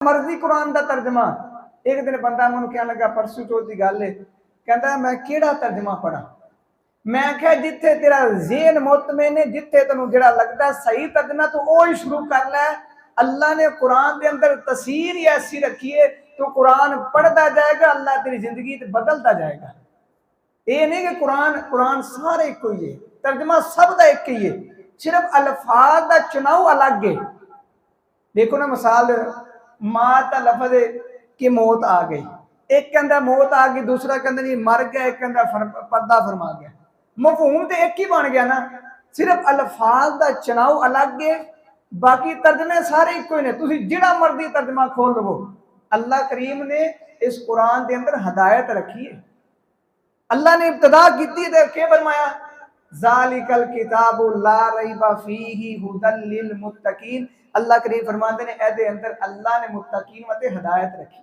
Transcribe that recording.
मर्जी कुरान का तर्जमा। एक दिन बंदा मैं कह लगा, परसों चौथ की गल है, कहता मैं केड़ा तर्जमा पढ़ा। मैं क्या जिथे तेरा ज़हन मुतमईन है, जिथे तेन जो लगता सही तर्जमा तो वही शुरू कर लै। अल्लाह ने कुरान के अंदर तसीर ही ऐसी रखी है, तो कुरान पढ़ता जाएगा, अल्लाह तेरी जिंदगी बदलता जाएगा। ये नहीं कि कुरान कुरान सारे एक ही है, तर्जमा सब का एक ही है, सिर्फ अल्फाज का चुनाव अलग है। देखो ना मिसाल, माँ का लफज है कि मौत आ गई, एक कहता मौत आ गई, दूसरा कहता नहीं मर गया, एक कहता पर्दा फरमा गया। मफहूम तो एक ही बन गया ना, सिर्फ अल्फाज का चुनाव अलग है, बाकी तर्जमे सारे एक ही ने। तुम जिहड़ा मर्जी तर्जमा खोल लो, अल्लाह करीम ने इस कुरान के अंदर हदायत रखी है। अल्लाह ने इब्तदा की थी क्या फरमाया, ज़ालिकल किताबु ला रैबा फीही हुदल लिल मुत्तकीन। अल्लाह करीम फरमाते हैं ए दे अंदर अल्लाह ने मुत्तकीन मते हदायत रखी।